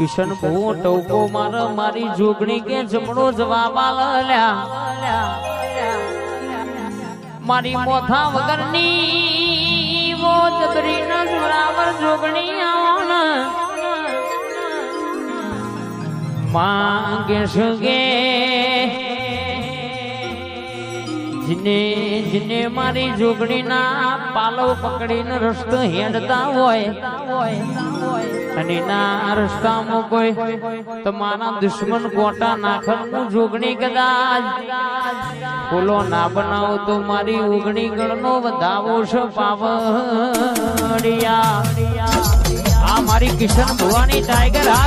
કિશન બહુ ટોકો મારી જોગણી કે જમણો જવાબ આલ્યા મારી મોથા વગરની વો જબરી ન જોરાવર જોગણી આવન માંગે સગે जिने मारी जोगड़ी ना पालो पकड़ी न रस्तो हेडता होय अने ना रस्ता में कोई तमारा दुश्मन गोटा नाखन मु जोगणी कदाच बोलो ना बनाओ तो मारी उगणी गणनो वधावो छो पावड़िया आ मारी किशन भवानी टाइगर हा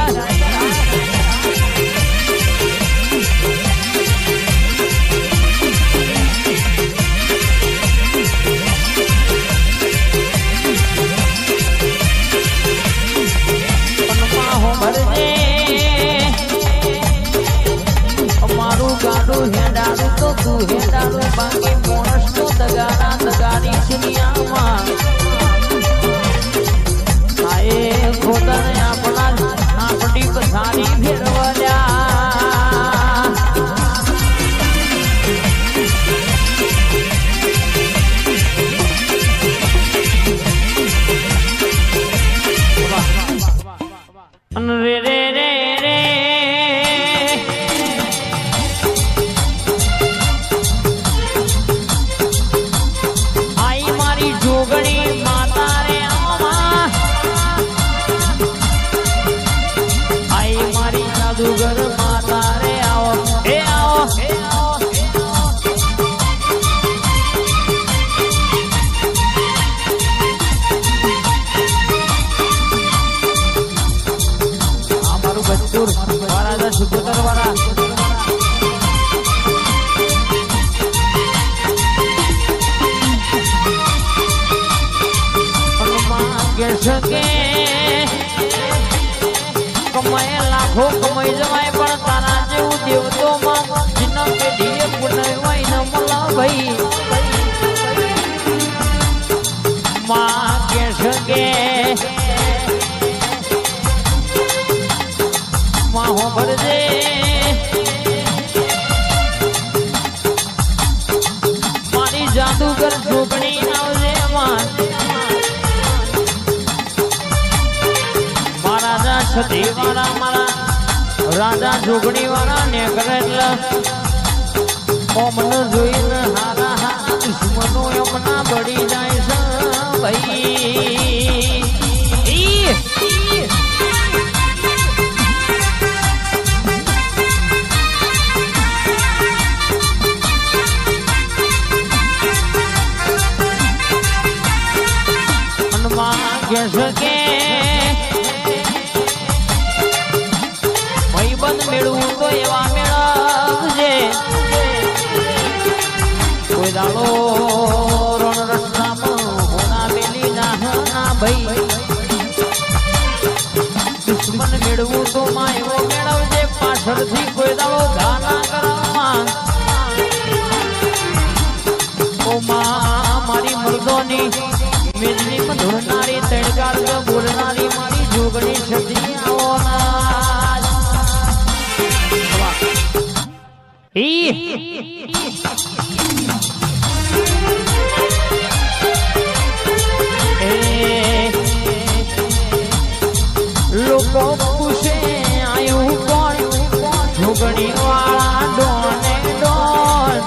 हेडारू तो तू हेडारू बाकी मोनस तो दगारा दगारी दुनिया आए खोदा ने अपना आपड़ी पथारी फेरवल्या रे रे रे रे जोगणी माता रे आमा आई मारी जादूगर माता रे आओ हे आओ हे आओ हमारू बच्चू वाला दा सुपुत्र वाला सके कमाए लाखों कमाई जमाए पर तारा जेव देव तो मां जिन के दिए पुनवाई न मला भाई मां के सके मां हो भरजे मारी जादूगर जोगणी आवजे मां सती वाला मारा राजा जोगणी वाला ने करे ओमन जोईन हारा हारा दुश्मनो यमना बड़ी जाय छ भाई हनुमान के सके मेळवू तो एवा मेळवजे कोई दाड़ो रण रस्तामां होना मेली ना भाई दुश्मन मेळवू तो मां एवो मेळवजे पाछळथी कोई दाड़ो घाना करमा ओ मां मारी मर्दोनी मेजनी में धुरनारी तड़कार जो बोलनारी मारी जोगणी छती आवोना लोको पूछे आयु कौन जोगणी वाला डोने डोन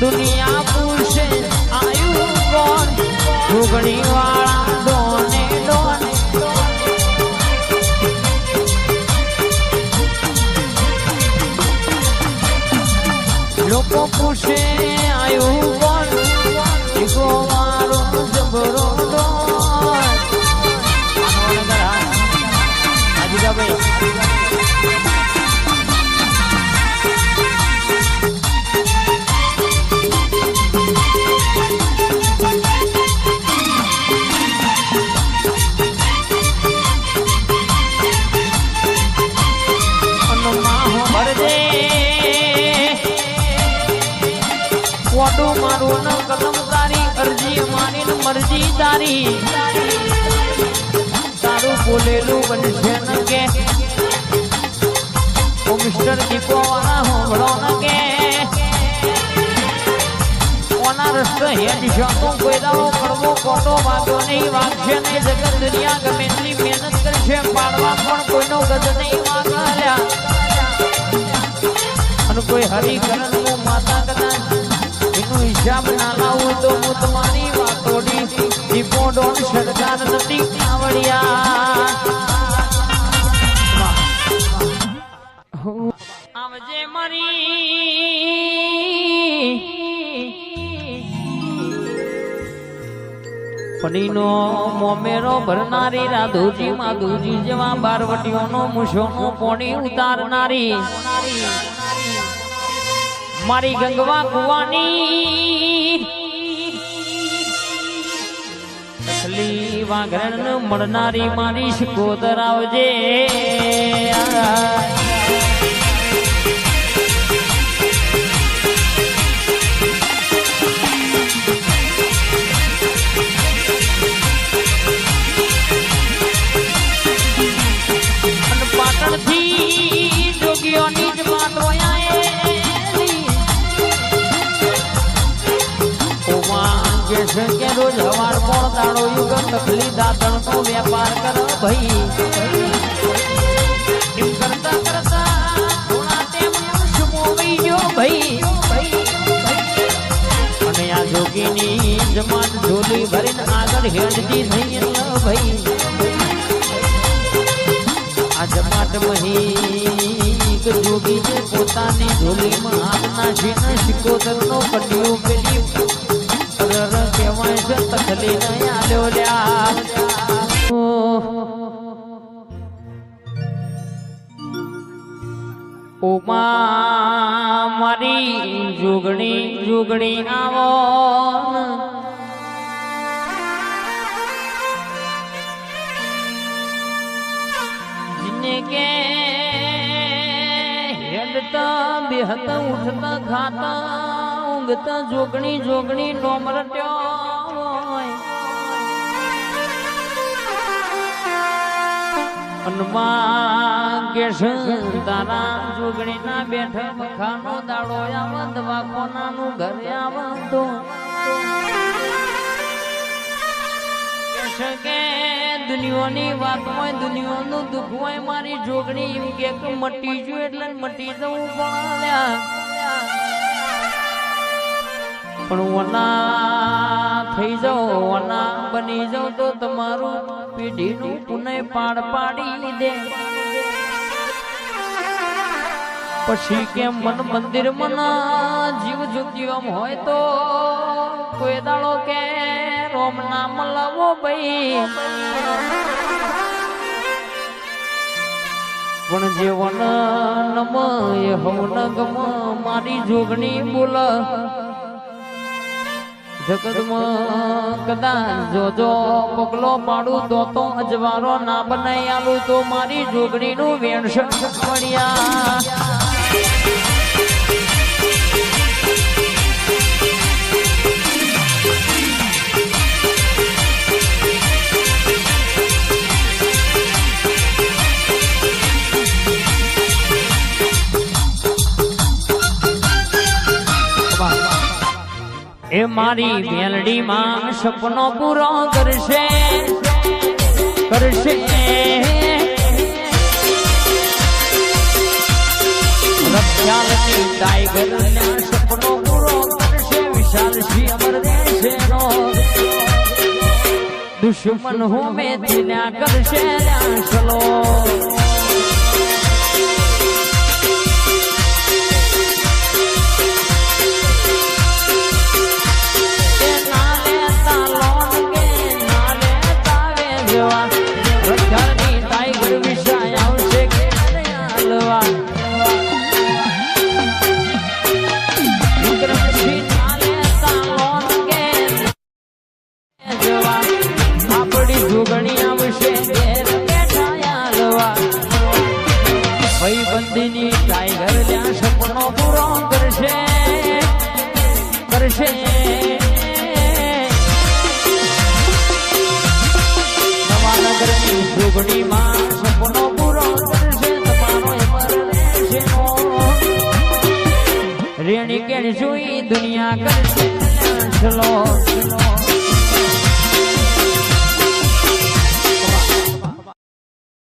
दुनिया पूछे आयु कौन जोगणी वाला डोने डोन लोको पूछे आयु कौन इको मारो जबरो डोन મારું ન કલમ તારી અરજી માની મરજી તારી તારું બોલેલું બનશે ન કે ઓ મિસ્ટર દીપો વાળા હોંભળો ન કે ઓના રસ્તે હેડ શોતો કોઈ દાડો કડવો કોટો વાગ્યો નહીં વાગશે નહીં જગત દુનિયા ગમે એટલી મહેનત કરશે પાડવા પણ કોઈનો ગજ નહીં વાગલ્યા અને કોઈ હરિકરણ માતા કદાચ એનો હિસાબ ના લાવું તો હું તમારી વાતોડી દીપો ડોન સરકાર નથી આવડ્યા આવજે મારી પડીનો મોમેરો ભરનારી રાધુજી માધુજી જેવા બારવટીઓનો મૂછોનો પોણી ઉતારનારી મારી ગંગવા કુવાની તકલી વાઘરણ મળનારી મારી શિકોદર આવજે જોગીઓની જ વાત કે રોજ હવાર પણ દાડો યુગ તકલી દાતણ નો વેપાર કર ભાઈ એમ કરતા કરતા થોડા તેમ સુમોવી જો ભાઈ અને આ જોગીની જમાત ઝોલી ભરીને આગળ હેડતી થઈ ભાઈ આ જમાત મહી જોગી ને પોતાની ઝોલીમાં હાથ નાખીને શિકોતર નો કડિયું પેલી કેવાય છે તકલી નહીં આલ્યો લ્યા ઓમા મારી જુગણી આવો जिन्ने के હેડતા બેહતા ઉઠતા ખાતા ઊંઘતા જોગણી નોમ રટ્યો અનમાં કેશ તારા જોગણી ના બેઠા મખાનો દાડો આવા દવાખાનાનું ઘરે આવા તો કેશ કે દુનિયાની વાત હોય દુનિયાનું દુઃખ હોય મારી જોગણી એમ કે મટી જો એટલે મટી જવું પણ વના થઈ જાઓ વના બની જાઓ તો તમારું પેઢીનું પુનઃ પાડી દે પછી કે મન મંદિર મના જીવ જ્યોતિઓમ હોય તો કોઈ દાડો કે રોમ નામ લાવો ભાઈ પણ જે વન નમ એ હવન ગમ મારી જોગણી બોલ જગતમાં કદાચ જોજો પગલો પાડું તો અજવારો ના બનાઈ આલું તો મારી જોગણીનું વેણસણ પડ્યા એ મારી મેલડી માં સપનો પૂરો કરશે રક્ષાલની ટાઈગર ના સપનો પૂરો કરશે વિશાલ સિંહ અમર દેશે નો દુશ્મન હું મેં દિલ્યા કરશે ચલો બંદીની ટાઈગર ત્યાં સપનો પૂરો કરશે રેણી કેણ જોઈ દુનિયા કરશે